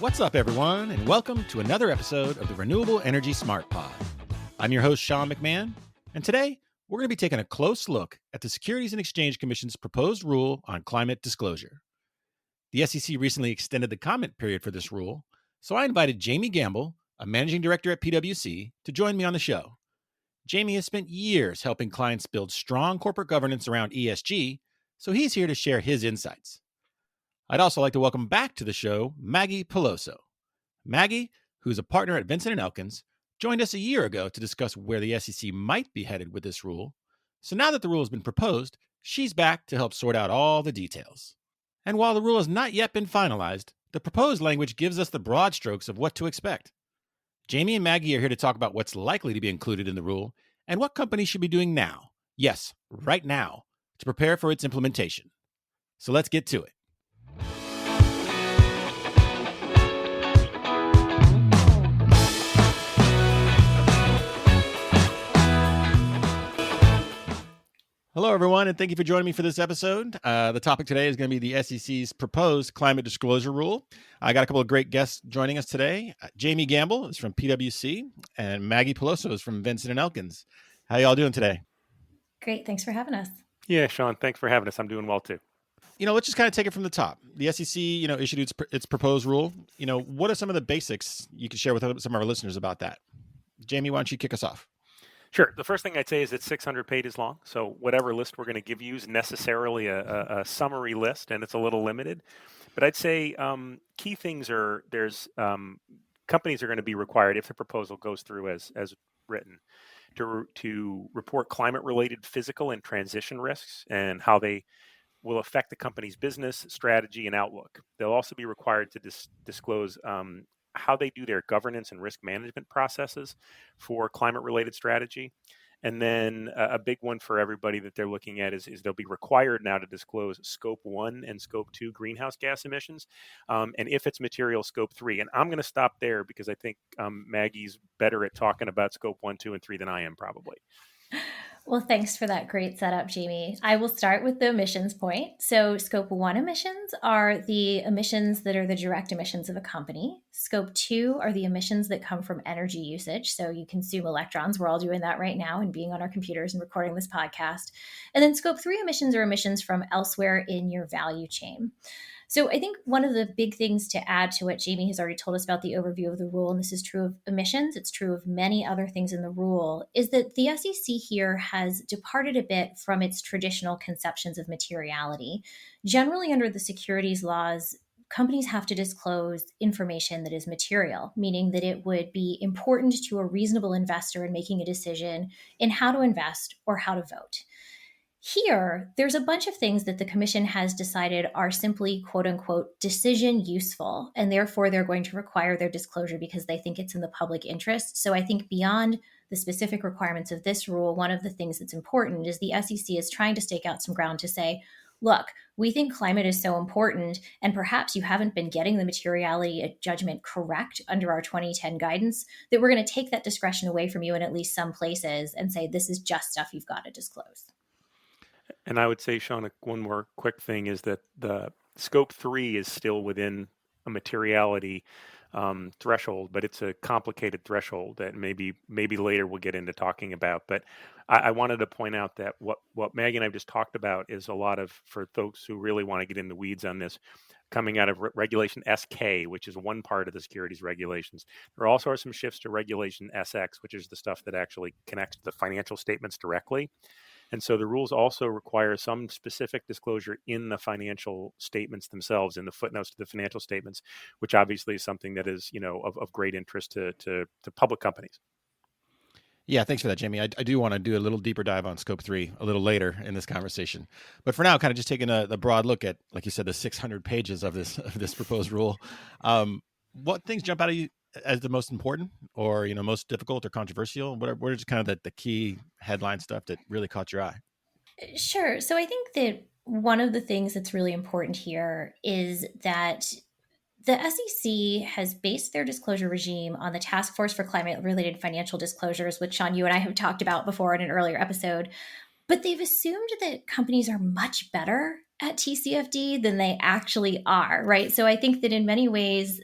What's up, everyone, and welcome to another episode of the Renewable Energy Smart Pod. I'm your host, Sean McMahon, and today we're going to be taking a close look at the Securities and Exchange Commission's proposed rule on climate disclosure. The SEC recently extended the comment period for this rule, so I invited Jamie Gamble, a managing director at PwC, to join me on the show. Jamie has spent years helping clients build strong corporate governance around ESG, so he's here to share his insights. I'd also like to welcome back to the show Maggie Peloso. Maggie, who's a partner at Vinson Elkins, joined us a year ago to discuss where the SEC might be headed with this rule. So now that the rule has been proposed, she's back to help sort out all the details. And while the rule has not yet been finalized, the proposed language gives us the broad strokes of what to expect. Jamie and Maggie are here to talk about what's likely to be included in the rule and what companies should be doing now, yes, right now, to prepare for its implementation. So let's get to it. Hello, everyone, and thank you for joining me for this episode. The topic today is going to be the SEC's proposed climate disclosure rule. I got a couple of great guests joining us today. Jamie Gamble is from PwC, and Maggie Peloso is from Vinson Elkins. How y'all doing today? Great. Thanks for having us. Yeah, Sean, thanks for having us. I'm doing well, too. Let's just kind of take it from the top. The SEC, issued its proposed rule. What are some of the basics you could share with some of our listeners about that? Jamie, why don't you kick us off? Sure. The first thing I'd say is it's 600 pages long. So whatever list we're going to give you is necessarily a summary list, and it's a little limited. But I'd say key things are companies are going to be required, if the proposal goes through as written, to report climate-related physical and transition risks and how they will affect the company's business, strategy, and outlook. They'll also be required to disclose how they do their governance and risk management processes for climate-related strategy. And then a big one for everybody that they're looking at is they'll be required now to disclose Scope 1 and Scope 2 greenhouse gas emissions, and if it's material, Scope 3. And I'm going to stop there because I think Maggie's better at talking about Scope 1, 2, and 3 than I am probably. Well, thanks for that great setup, Jamie. I will start with the emissions point. So Scope 1 emissions are the emissions that are the direct emissions of a company. Scope 2 are the emissions that come from energy usage. So you consume electrons. We're all doing that right now and being on our computers and recording this podcast. And then Scope 3 emissions are emissions from elsewhere in your value chain. So I think one of the big things to add to what Jamie has already told us about the overview of the rule, and this is true of emissions, it's true of many other things in the rule, is that the SEC here has departed a bit from its traditional conceptions of materiality. Generally, under the securities laws, companies have to disclose information that is material, meaning that it would be important to a reasonable investor in making a decision in how to invest or how to vote. Here, there's a bunch of things that the commission has decided are simply, quote unquote, decision useful, and therefore they're going to require their disclosure because they think it's in the public interest. So I think beyond the specific requirements of this rule, one of the things that's important is the SEC is trying to stake out some ground to say, look, we think climate is so important, and perhaps you haven't been getting the materiality judgment correct under our 2010 guidance, that we're going to take that discretion away from you in at least some places and say, this is just stuff you've got to disclose. And I would say, Sean, one more quick thing is that the Scope 3 is still within a materiality threshold, but it's a complicated threshold that maybe later we'll get into talking about. But I wanted to point out that what Maggie and I just talked about is a lot of, for folks who really want to get in the weeds on this, coming out of Regulation SK, which is one part of the securities regulations. There also are some shifts to Regulation SX, which is the stuff that actually connects to the financial statements directly. And so the rules also require some specific disclosure in the financial statements themselves, in the footnotes to the financial statements, which obviously is something that is, of great interest to public companies. Yeah, thanks for that, Jamie. I do want to do a little deeper dive on Scope 3 a little later in this conversation. But for now, kind of just taking the broad look at, like you said, the 600 pages of this proposed rule. What things jump out at you as the most important or, most difficult or controversial? What are just kind of the key headline stuff that really caught your eye? Sure. So I think that one of the things that's really important here is that the SEC has based their disclosure regime on the Task Force for Climate-Related Financial Disclosures, which, Sean, you and I have talked about before in an earlier episode. But they've assumed that companies are much better at TCFD than they actually are, right? So I think that in many ways,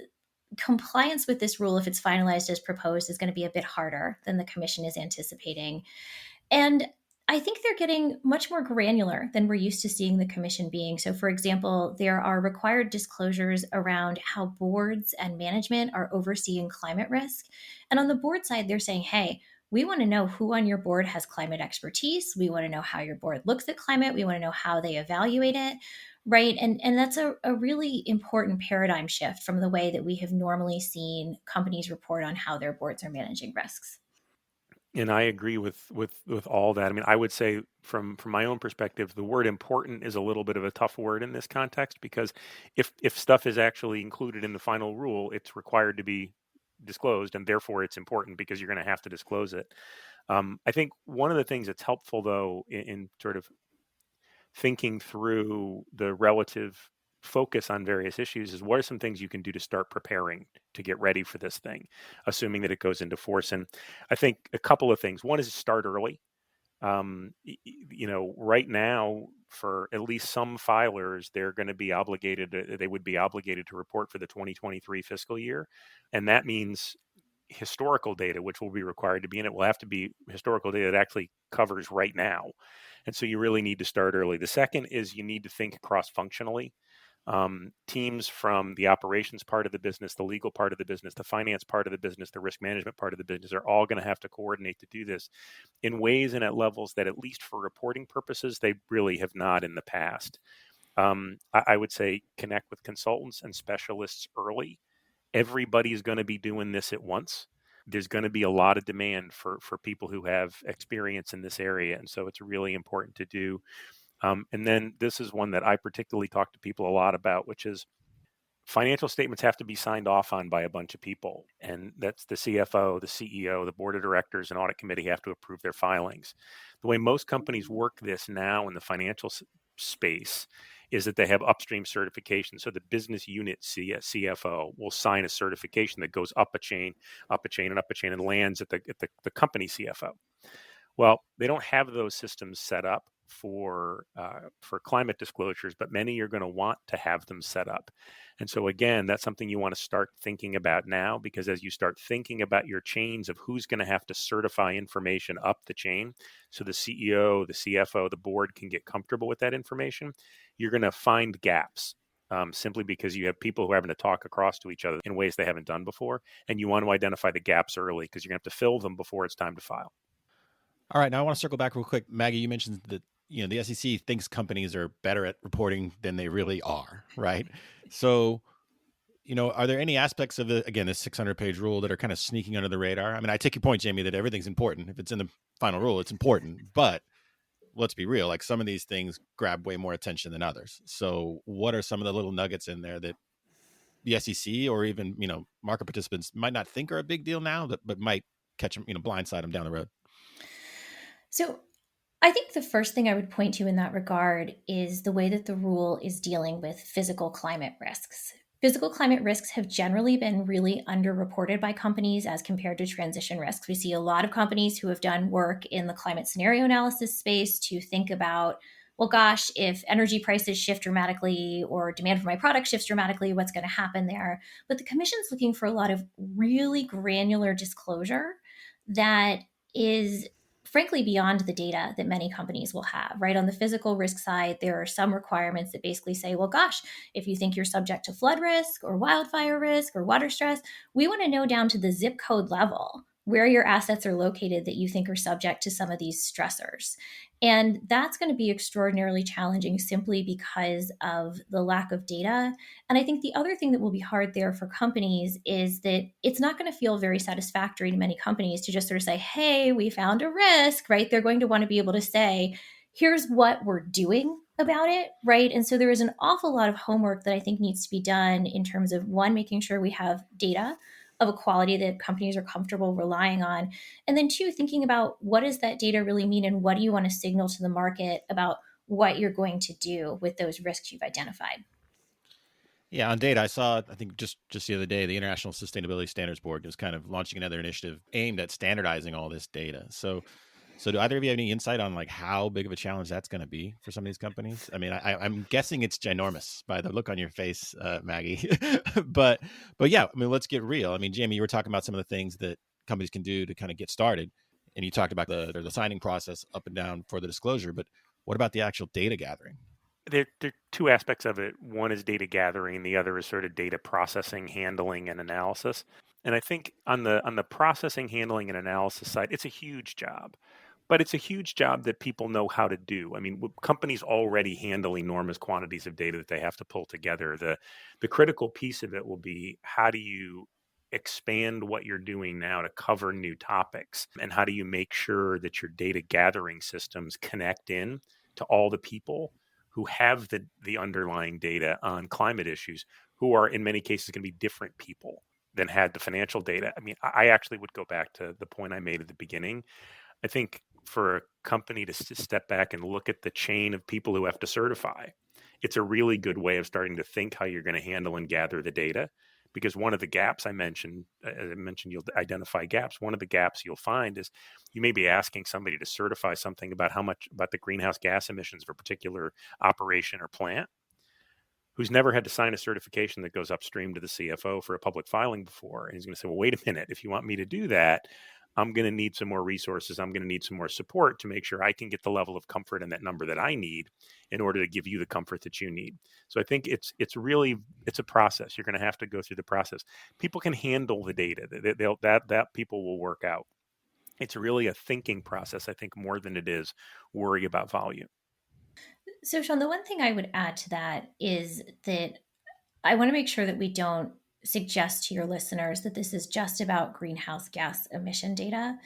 compliance with this rule, if it's finalized as proposed, is going to be a bit harder than the commission is anticipating. And I think they're getting much more granular than we're used to seeing the commission being. So, for example, there are required disclosures around how boards and management are overseeing climate risk. And on the board side, they're saying, hey, we want to know who on your board has climate expertise. We want to know how your board looks at climate. We want to know how they evaluate it. Right. And that's a really important paradigm shift from the way that we have normally seen companies report on how their boards are managing risks. And I agree with all that. I mean, I would say from my own perspective, the word important is a little bit of a tough word in this context, because if stuff is actually included in the final rule, it's required to be disclosed, and therefore it's important because you're going to have to disclose it. I think one of the things that's helpful, though, in sort of thinking through the relative focus on various issues, is what are some things you can do to start preparing to get ready for this thing, assuming that it goes into force. And I think a couple of things. One is start early. Right now, for at least some filers, they're going to be obligated, they would be obligated to report for the 2023 fiscal year. And that means historical data, which will be required to be in it, will have to be historical data that actually covers right now. And so you really need to start early. The second is you need to think cross-functionally. Teams from the operations part of the business, the legal part of the business, the finance part of the business, the risk management part of the business are all going to have to coordinate to do this in ways and at levels that, at least for reporting purposes, they really have not in the past. I would say connect with consultants and specialists early. Everybody's going to be doing this at once. There's going to be a lot of demand for people who have experience in this area. And so it's really important to do. And then this is one that I particularly talk to people a lot about, which is financial statements have to be signed off on by a bunch of people. And that's the CFO, the CEO, the board of directors, and audit committee have to approve their filings. The way most companies work this now in the financial space is that they have upstream certification. So the business unit CFO will sign a certification that goes up a chain, up a chain, and up a chain, and lands at the company CFO. Well, they don't have those systems set up for climate disclosures, but many are going to want to have them set up. And so again, that's something you want to start thinking about now, because as you start thinking about your chains of who's going to have to certify information up the chain, so the CEO, the CFO, the board can get comfortable with that information, you're going to find gaps. Simply because you have people who are having to talk across to each other in ways they haven't done before. And you want to identify the gaps early, because you're going to have to fill them before it's time to file. All right, now I want to circle back real quick. Maggie, you mentioned that the SEC thinks companies are better at reporting than they really are, right? So, are there any aspects of this 600-page rule that are kind of sneaking under the radar? I mean, I take your point, Jamie, that everything's important. If it's in the final rule, it's important. But let's be real, like some of these things grab way more attention than others. So what are some of the little nuggets in there that the SEC or even, market participants might not think are a big deal now, but might catch them, blindside them down the road? So I think the first thing I would point to in that regard is the way that the rule is dealing with physical climate risks. Physical climate risks have generally been really underreported by companies as compared to transition risks. We see a lot of companies who have done work in the climate scenario analysis space to think about, well, gosh, if energy prices shift dramatically or demand for my product shifts dramatically, what's going to happen there? But the commission's looking for a lot of really granular disclosure that is frankly beyond the data that many companies will have, right? On the physical risk side, there are some requirements that basically say, well, gosh, if you think you're subject to flood risk or wildfire risk or water stress, we want to know down to the zip code level where your assets are located that you think are subject to some of these stressors. And that's going to be extraordinarily challenging simply because of the lack of data. And I think the other thing that will be hard there for companies is that it's not going to feel very satisfactory to many companies to just sort of say, hey, we found a risk, right? They're going to want to be able to say, here's what we're doing about it, right? And so there is an awful lot of homework that I think needs to be done in terms of, one, making sure we have data of a quality that companies are comfortable relying on. And then two, thinking about what does that data really mean and what do you want to signal to the market about what you're going to do with those risks you've identified. Yeah, on data, I saw, I think just the other day, the International Sustainability Standards Board was kind of launching another initiative aimed at standardizing all this data. So So do either of you have any insight on like how big of a challenge that's going to be for some of these companies? I mean, I'm guessing it's ginormous by the look on your face, Maggie. but yeah, I mean, let's get real. I mean, Jamie, you were talking about some of the things that companies can do to kind of get started, and you talked about the signing process up and down for the disclosure. But what about the actual data gathering? There are two aspects of it. One is data gathering, the other is sort of data processing, handling, and analysis. And I think on the processing, handling, and analysis side, it's a huge job. But it's a huge job that people know how to do. I mean, companies already handle enormous quantities of data that they have to pull together. The critical piece of it will be, how do you expand what you're doing now to cover new topics? And how do you make sure that your data gathering systems connect in to all the people who have the underlying data on climate issues, who are in many cases going to be different people than had the financial data? I mean, I actually would go back to the point I made at the beginning. I think for a company to step back and look at the chain of people who have to certify, it's a really good way of starting to think how you're going to handle and gather the data. Because one of the gaps I mentioned, as I mentioned, you'll identify gaps. One of the gaps you'll find is you may be asking somebody to certify something about how much about the greenhouse gas emissions of a particular operation or plant, who's never had to sign a certification that goes upstream to the CFO for a public filing before. And he's going to say, well, wait a minute, if you want me to do that, I'm going to need some more resources. I'm going to need some more support to make sure I can get the level of comfort in that number that I need in order to give you the comfort that you need. So I think it's a process. You're going to have to go through the process. People can handle the data. That people will work out. It's really a thinking process, I think, more than it is worry about volume. So, Sean, the one thing I would add to that is that I want to make sure that we don't suggest to your listeners that this is just about greenhouse gas emission data.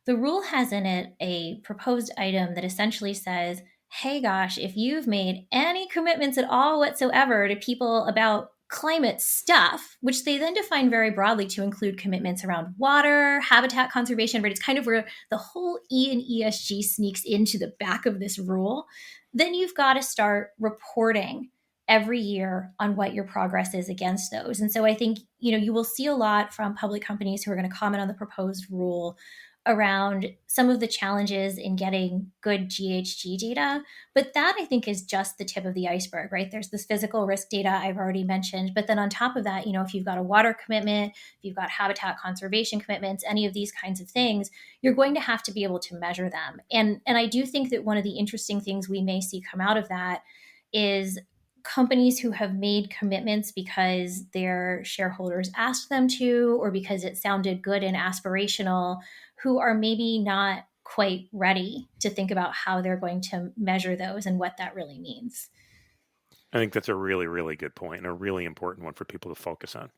The rule has in it a proposed item that essentially says, hey, gosh, if you've made any commitments at all whatsoever to people about climate stuff, which they then define very broadly to include commitments around water, habitat conservation, right? It's kind of where the whole E and ESG sneaks into the back of this rule. Then you've got to start reporting every year on what your progress is against those. And so I think, you will see a lot from public companies who are going to comment on the proposed rule around some of the challenges in getting good GHG data. But that, I think, is just the tip of the iceberg, right? There's this physical risk data I've already mentioned. But then on top of that, if you've got a water commitment, if you've got habitat conservation commitments, any of these kinds of things, you're going to have to be able to measure them. And I do think that one of the interesting things we may see come out of that is companies who have made commitments because their shareholders asked them to, or because it sounded good and aspirational, who are maybe not quite ready to think about how they're going to measure those and what that really means. I think that's a really, really good point and a really important one for people to focus on.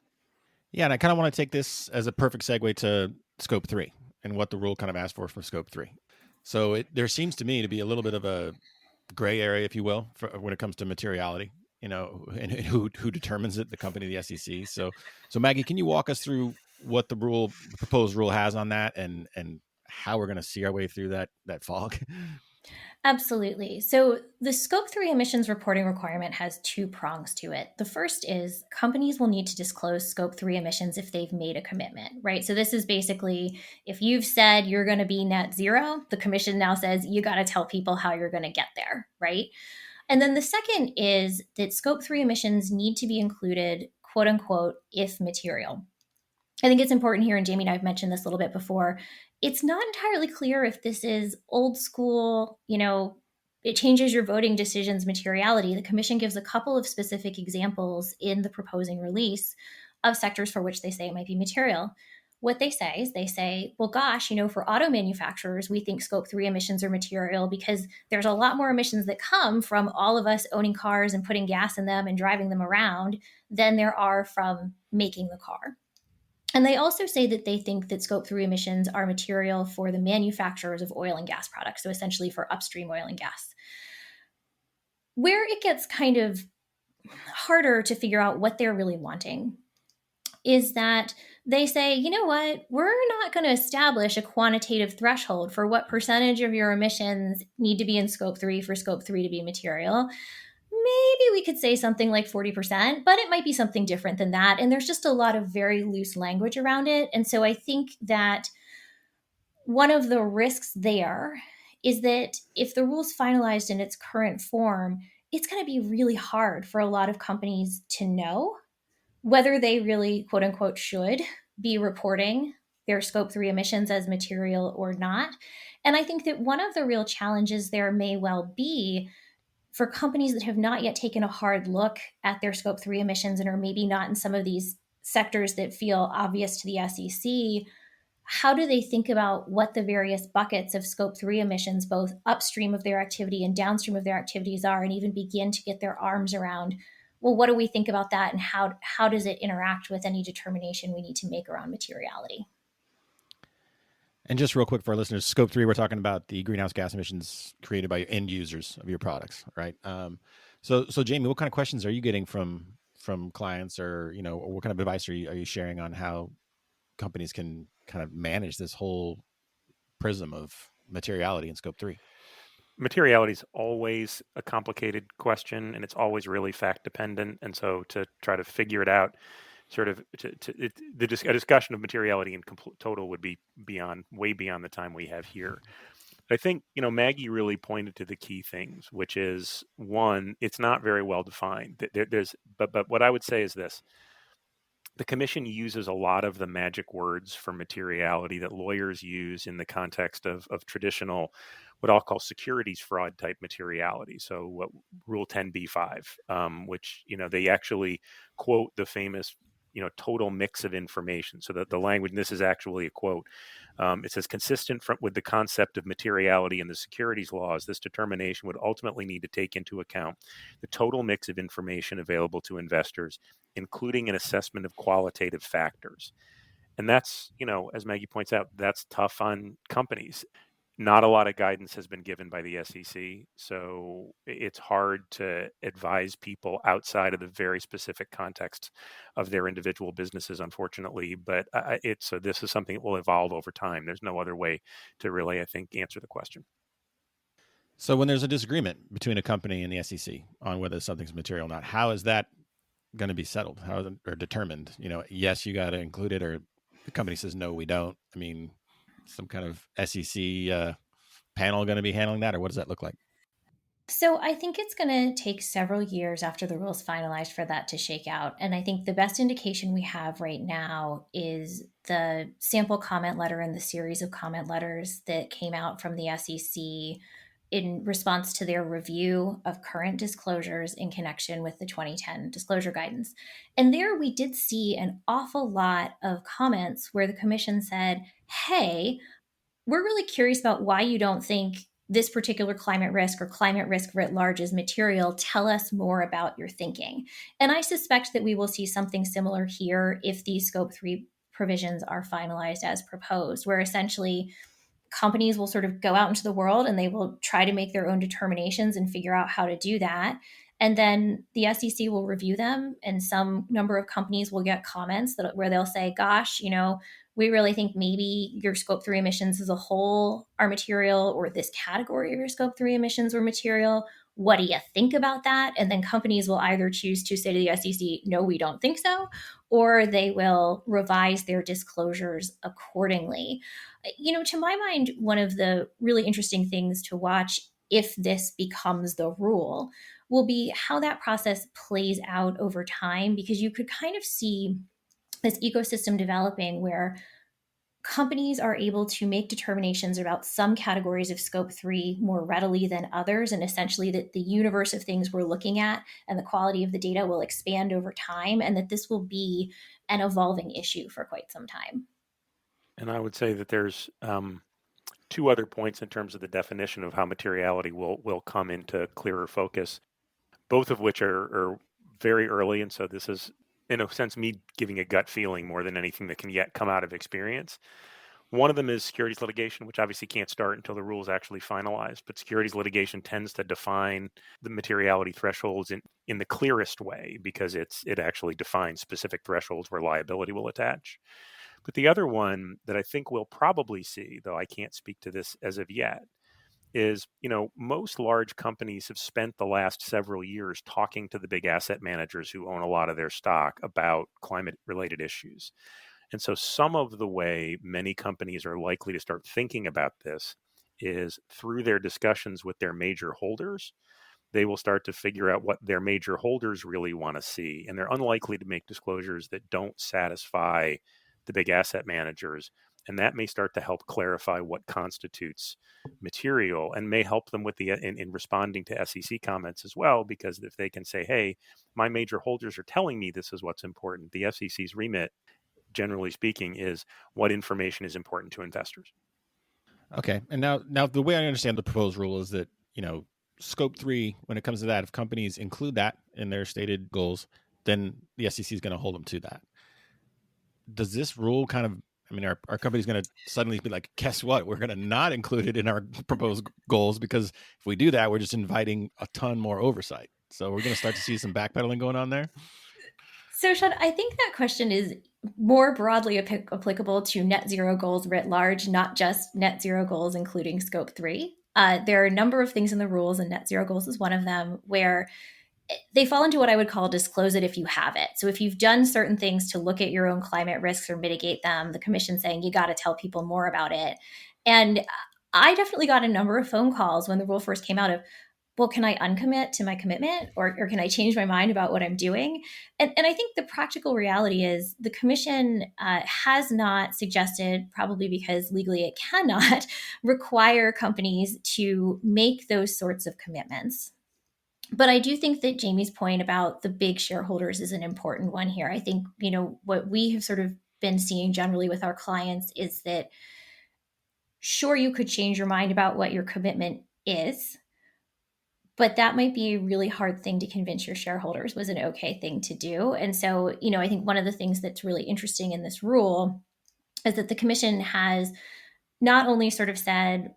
Yeah, and I kind of want to take this as a perfect segue to Scope 3 and what the rule kind of asks for Scope 3. So there seems to me to be a little bit of a gray area, if you will, when it comes to materiality, and who determines it, the company, the SEC. So Maggie, can you walk us through what the proposed rule has on that and how we're going to see our way through that fog? Absolutely. So the Scope 3 emissions reporting requirement has two prongs to it. The first is companies will need to disclose Scope 3 emissions if they've made a commitment, right? So this is basically, if you've said you're going to be net zero, the commission now says you got to tell people how you're going to get there, right? And then the second is that Scope 3 emissions need to be included, quote unquote, if material. I think it's important here, and Jamie and I have mentioned this a little bit before, it's not entirely clear if this is old school, it changes your voting decisions materiality. The commission gives a couple of specific examples in the proposing release of sectors for which they say it might be material. What they say is well, gosh, for auto manufacturers, we think Scope 3 emissions are material because there's a lot more emissions that come from all of us owning cars and putting gas in them and driving them around than there are from making the car. And they also say that they think that Scope 3 emissions are material for the manufacturers of oil and gas products, so essentially for upstream oil and gas. Where it gets kind of harder to figure out what they're really wanting is that they say, you know what, we're not going to establish a quantitative threshold for what percentage of your emissions need to be in Scope 3 for Scope 3 to be material. Maybe we could say something like 40%, but it might be something different than that. And there's just a lot of very loose language around it. And so I think that one of the risks there is that if the rule's finalized in its current form, it's going to be really hard for a lot of companies to know whether they really, quote unquote, should be reporting their scope 3 emissions as material or not. And I think that one of the real challenges there may well be for companies that have not yet taken a hard look at their scope 3 emissions and are maybe not in some of these sectors that feel obvious to the SEC. How do they think about what the various buckets of scope 3 emissions, both upstream of their activity and downstream of their activities, are, and even begin to get their arms around, well, what do we think about that, and how does it interact with any determination we need to make around materiality? And just real quick for our listeners, scope 3, we're talking about the greenhouse gas emissions created by end users of your products, right? So Jamie, what kind of questions are you getting from clients, or or what kind of advice are you sharing on how companies can kind of manage this whole prism of materiality in scope 3? Materiality is always a complicated question, and it's always really fact dependent. And so to try to figure it out, sort of a discussion of materiality in total would be way beyond the time we have here. I think, Maggie really pointed to the key things, which is, one, it's not very well defined. But what I would say is this: the commission uses a lot of the magic words for materiality that lawyers use in the context of traditional, what I'll call securities fraud type materiality. So what Rule 10b-5, which, they actually quote the famous, total mix of information. So that the language, and this is actually a quote, it says, consistent with the concept of materiality in the securities laws, this determination would ultimately need to take into account the total mix of information available to investors, including an assessment of qualitative factors. And that's, as Maggie points out, that's tough on companies. Not a lot of guidance has been given by the SEC, so it's hard to advise people outside of the very specific context of their individual businesses, unfortunately. But so this is something that will evolve over time. There's no other way to really, I think, answer the question. So when there's a disagreement between a company and the SEC on whether something's material or not, how is that going to be settled? How is it, or determined? Yes, you got to include it, or the company says no, we don't. I mean, some kind of SEC panel going to be handling that, or what does that look like? So I think it's going to take several years after the rule's finalized for that to shake out. And I think the best indication we have right now is the sample comment letter and the series of comment letters that came out from the SEC in response to their review of current disclosures in connection with the 2010 disclosure guidance. And there we did see an awful lot of comments where the commission said, hey, we're really curious about why you don't think this particular climate risk or climate risk writ large is material. Tell us more about your thinking. And I suspect that we will see something similar here if these scope 3 provisions are finalized as proposed, where essentially companies will sort of go out into the world and they will try to make their own determinations and figure out how to do that. And then the SEC will review them, and some number of companies will get comments where they'll say, gosh, we really think maybe your scope 3 emissions as a whole are material, or this category of your scope 3 emissions were material. What do you think about that? And then companies will either choose to say to the SEC, no, we don't think so, or they will revise their disclosures accordingly. To my mind, one of the really interesting things to watch if this becomes the rule will be how that process plays out over time, because you could kind of see this ecosystem developing where companies are able to make determinations about some categories of scope 3 more readily than others, and essentially that the universe of things we're looking at and the quality of the data will expand over time, and that this will be an evolving issue for quite some time. And I would say that there's two other points in terms of the definition of how materiality will come into clearer focus, both of which are very early. And so this is, in a sense, me giving a gut feeling more than anything that can yet come out of experience. One of them is securities litigation, which obviously can't start until the rule is actually finalized. But securities litigation tends to define the materiality thresholds in the clearest way, because it actually defines specific thresholds where liability will attach. But the other one that I think we'll probably see, though I can't speak to this as of yet, is, most large companies have spent the last several years talking to the big asset managers who own a lot of their stock about climate related issues. And so some of the way many companies are likely to start thinking about this is through their discussions with their major holders. They will start to figure out what their major holders really want to see. And they're unlikely to make disclosures that don't satisfy the big asset managers. And that may start to help clarify what constitutes material and may help them with in responding to SEC comments as well, because if they can say, hey, my major holders are telling me this is what's important, the SEC's remit, generally speaking, is what information is important to investors. Okay. And now the way I understand the proposed rule is that, scope 3, when it comes to that, if companies include that in their stated goals, then the SEC is going to hold them to that. Does this rule kind of, our company's going to suddenly be like, guess what? We're going to not include it in our proposed goals, because if we do that, we're just inviting a ton more oversight. So we're going to start to see some backpedaling going on there. So, Sean, I think that question is more broadly applicable to net zero goals writ large, not just net zero goals, including scope 3. There are a number of things in the rules, and net zero goals is one of them, where they fall into what I would call disclose it if you have it. So if you've done certain things to look at your own climate risks or mitigate them, the commission's saying you got to tell people more about it. And I definitely got a number of phone calls when the rule first came out of, well, can I uncommit to my commitment, or can I change my mind about what I'm doing? And I think the practical reality is the commission has not suggested, probably because legally it cannot, require companies to make those sorts of commitments. But I do think that Jamie's point about the big shareholders is an important one here. I think, what we have sort of been seeing generally with our clients is that, sure, you could change your mind about what your commitment is, but that might be a really hard thing to convince your shareholders was an okay thing to do. And so, I think one of the things that's really interesting in this rule is that the commission has not only sort of said,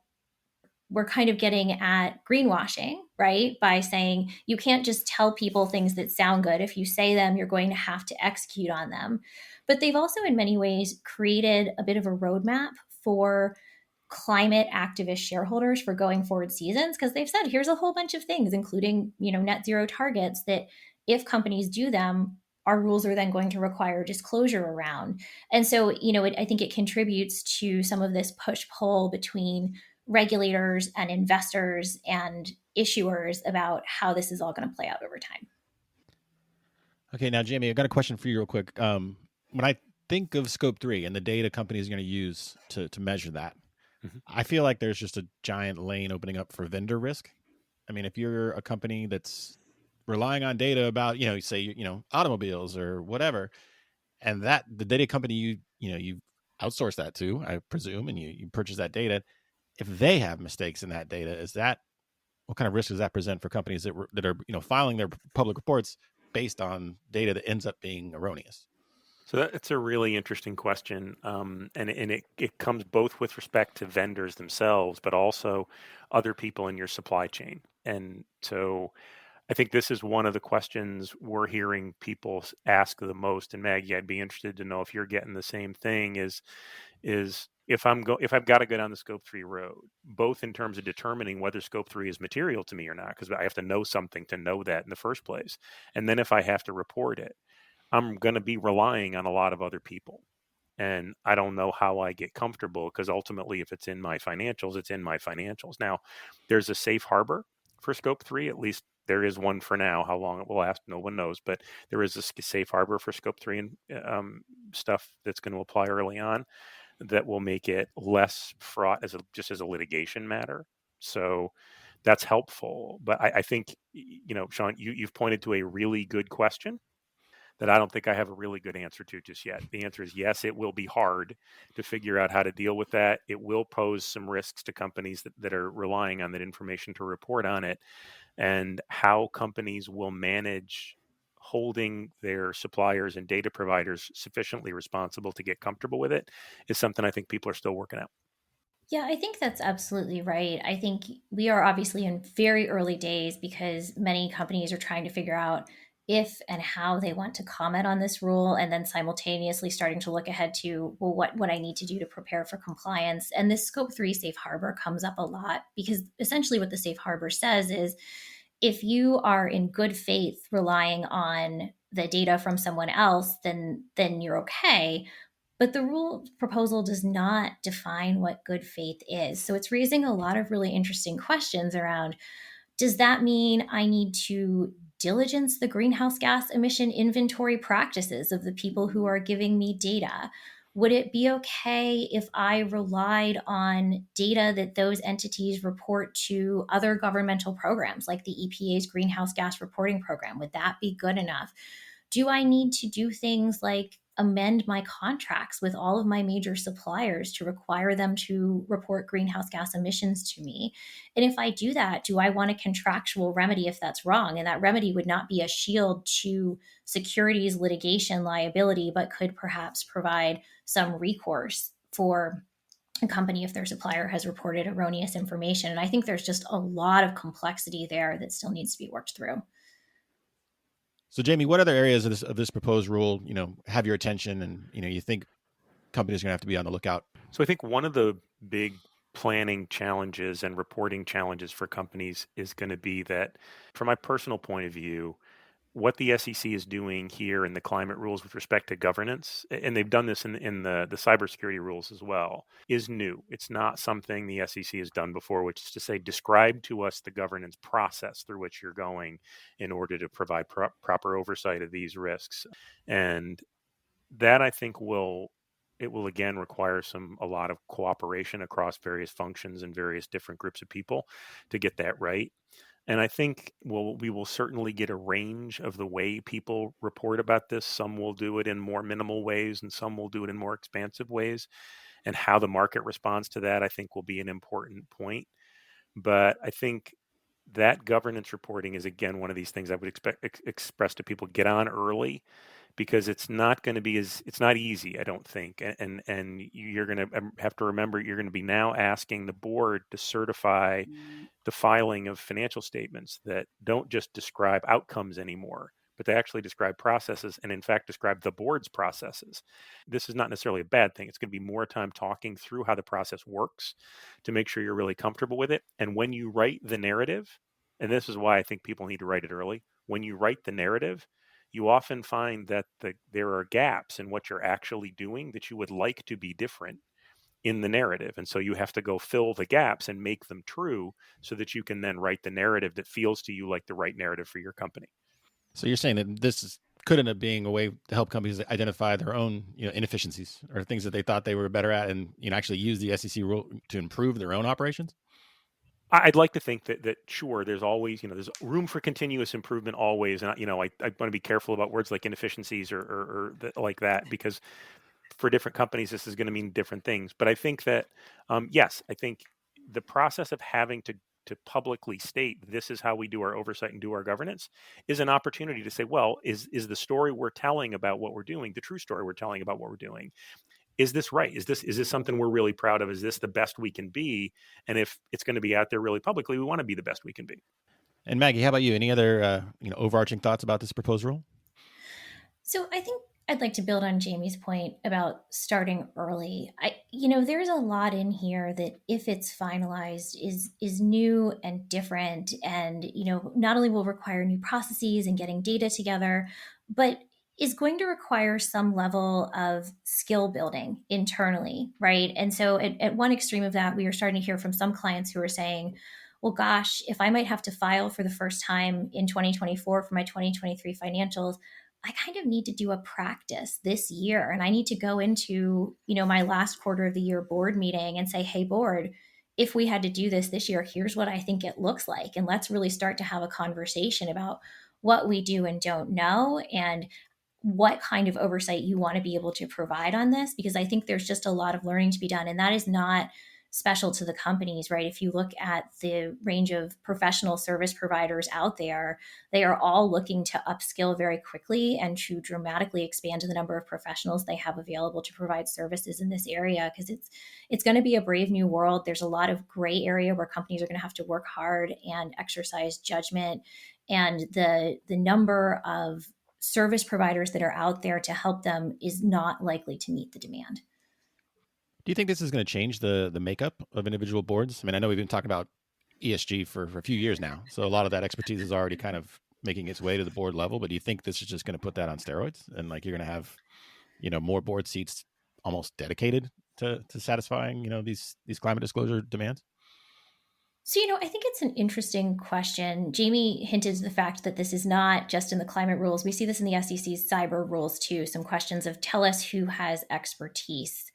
we're kind of getting at greenwashing, right? By saying you can't just tell people things that sound good. If you say them, you're going to have to execute on them. But they've also, in many ways, created a bit of a roadmap for climate activist shareholders for going forward seasons, because they've said, here's a whole bunch of things, including, net zero targets, that if companies do them, our rules are then going to require disclosure around. And so, I think it contributes to some of this push-pull between regulators and investors and issuers about how this is all going to play out over time. Okay, now, Jamie, I got a question for you real quick. When I think of scope 3 and the data companies are going to use to measure that, I feel like there's just a giant lane opening up for vendor risk. I mean, if you're a company that's relying on data about, say, automobiles or whatever, and that the data company you outsource that to, I presume, and you purchase that data, if they have mistakes in that data, what kind of risk does that present for companies that are filing their public reports based on data that ends up being erroneous? So that's a really interesting question, and it comes both with respect to vendors themselves, but also other people in your supply chain. And so I think this is one of the questions we're hearing people ask the most. And Maggie, I'd be interested to know if you're getting the same thing. Is if I've got to go down the scope 3 road, both in terms of determining whether scope 3 is material to me or not, because I have to know something to know that in the first place, and then if I have to report it, I'm going to be relying on a lot of other people. And I don't know how I get comfortable, because ultimately, if it's in my financials, it's in my financials. Now, there's a safe harbor for scope 3, at least there is one for now. How long it will last, no one knows. But there is a safe harbor for scope 3 and stuff that's going to apply early on that will make it less fraught just as a litigation matter. So that's helpful. But I think, Sean, you've pointed to a really good question that I don't think I have a really good answer to just yet. The answer is yes, it will be hard to figure out how to deal with that. It will pose some risks to companies that are relying on that information to report on it. And how companies will manage holding their suppliers and data providers sufficiently responsible to get comfortable with it is something I think people are still working out. Yeah, I think that's absolutely right. I think we are obviously in very early days because many companies are trying to figure out if and how they want to comment on this rule, and then simultaneously starting to look ahead to, well, what I need to do to prepare for compliance. And this scope 3 safe harbor comes up a lot, because essentially what the safe harbor says is, if you are in good faith relying on the data from someone else, then you're okay. But the rule proposal does not define what good faith is. So it's raising a lot of really interesting questions around, does that mean I need to diligence the greenhouse gas emission inventory practices of the people who are giving me data? Would it be okay if I relied on data that those entities report to other governmental programs like the EPA's greenhouse gas reporting program? Would that be good enough? Do I need to do things like amend my contracts with all of my major suppliers to require them to report greenhouse gas emissions to me? And if I do that, do I want a contractual remedy if that's wrong? And that remedy would not be a shield to securities litigation liability, but could perhaps provide some recourse for a company if their supplier has reported erroneous information. And I think there's just a lot of complexity there that still needs to be worked through. So, Jamie, what other areas of this proposed rule, have your attention, and you think companies are going to have to be on the lookout? So I think one of the big planning challenges and reporting challenges for companies is going to be that, from my personal point of view, what the SEC is doing here in the climate rules with respect to governance, and they've done this in the cybersecurity rules as well, is new. It's not something the SEC has done before, which is to say, describe to us the governance process through which you're going in order to provide proper oversight of these risks. And that, I think, will again require a lot of cooperation across various functions and various different groups of people to get that right. And I think we will certainly get a range of the way people report about this. Some will do it in more minimal ways, and some will do it in more expansive ways. And how the market responds to that, I think, will be an important point. But I think that governance reporting is, again, one of these things I would express to people: get on early, because it's not going to be it's not easy, I don't think. And you're going to have to remember, you're going to be now asking the board to certify the filing of financial statements that don't just describe outcomes anymore, but they actually describe processes, and in fact describe the board's processes. This is not necessarily a bad thing. It's going to be more time talking through how the process works to make sure you're really comfortable with it. And when you write the narrative, and this is why I think people need to write it early, when you write the narrative, you often find that there are gaps in what you're actually doing that you would like to be different in the narrative. And so you have to go fill the gaps and make them true so that you can then write the narrative that feels to you like the right narrative for your company. So you're saying that could end up being a way to help companies identify their own inefficiencies or things that they thought they were better at, and actually use the SEC rule to improve their own operations? I'd like to think that sure, there's always, there's room for continuous improvement always. And, I want to be careful about words like inefficiencies or like that, because for different companies, this is going to mean different things. But I think that, yes, I think the process of having to publicly state this is how we do our oversight and do our governance is an opportunity to say, well, is the story we're telling about what we're doing the true story we're telling about what we're doing? Is this right? Is this something we're really proud of? Is this the best we can be? And if it's going to be out there really publicly, we want to be the best we can be. And Maggie, how about you? Any other overarching thoughts about this proposed rule? So I think I'd like to build on Jamie's point about starting early. There's a lot in here that, if it's finalized, is new and different, and not only will require new processes and getting data together, but is going to require some level of skill building internally, right? And so at one extreme of that, we are starting to hear from some clients who are saying, well, gosh, if I might have to file for the first time in 2024 for my 2023 financials, I kind of need to do a practice this year. And I need to go into, my last quarter of the year board meeting and say, hey, board, if we had to do this year, here's what I think it looks like. And let's really start to have a conversation about what we do and don't know, and what kind of oversight you want to be able to provide on this, because I think there's just a lot of learning to be done. And that is not special to the companies, right? If you look at the range of professional service providers out there, they are all looking to upskill very quickly and to dramatically expand the number of professionals they have available to provide services in this area, because it's going to be a brave new world. There's a lot of gray area where companies are going to have to work hard and exercise judgment, and the number of service providers that are out there to help them is not likely to meet the demand. Do you think this is going to change the makeup of individual boards? I mean, I know we've been talking about ESG for a few years now, so a lot of that expertise is already kind of making its way to the board level. But do you think this is just going to put that on steroids, and like you're going to have, more board seats almost dedicated to satisfying, these climate disclosure demands? So, I think it's an interesting question. Jamie hinted to the fact that this is not just in the climate rules. We see this in the SEC's cyber rules too. Some questions of tell us who has expertise.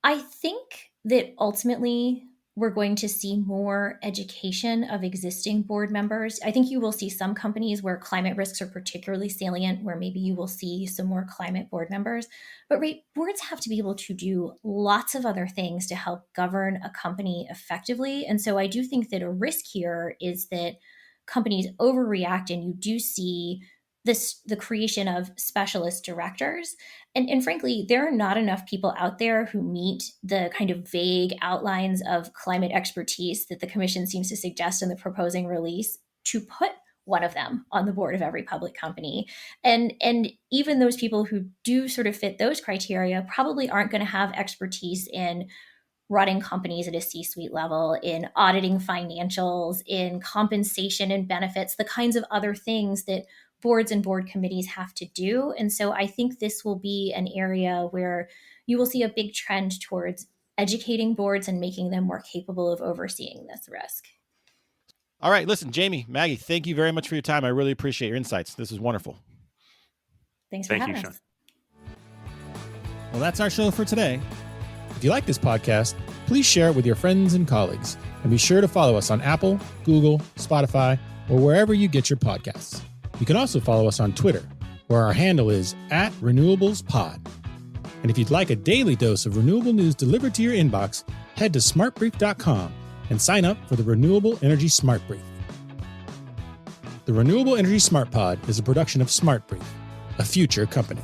I think that ultimately we're going to see more education of existing board members. I think you will see some companies where climate risks are particularly salient, where maybe you will see some more climate board members. But boards have to be able to do lots of other things to help govern a company effectively. And so I do think that a risk here is that companies overreact and you do see the creation of specialist directors. And frankly, there are not enough people out there who meet the kind of vague outlines of climate expertise that the commission seems to suggest in the proposing release to put one of them on the board of every public company. And even those people who do sort of fit those criteria probably aren't going to have expertise in running companies at a C-suite level, in auditing financials, in compensation and benefits, the kinds of other things that boards and board committees have to do. And so I think this will be an area where you will see a big trend towards educating boards and making them more capable of overseeing this risk. All right, listen, Jamie, Maggie, thank you very much for your time. I really appreciate your insights. This is wonderful. Thanks for having us. Sean. Well, that's our show for today. If you like this podcast, please share it with your friends and colleagues, and be sure to follow us on Apple, Google, Spotify, or wherever you get your podcasts. You can also follow us on Twitter, where our handle is @RenewablesPod. And if you'd like a daily dose of renewable news delivered to your inbox, head to smartbrief.com and sign up for the Renewable Energy Smart Brief. The Renewable Energy Smart Pod is a production of Smart Brief, a future company.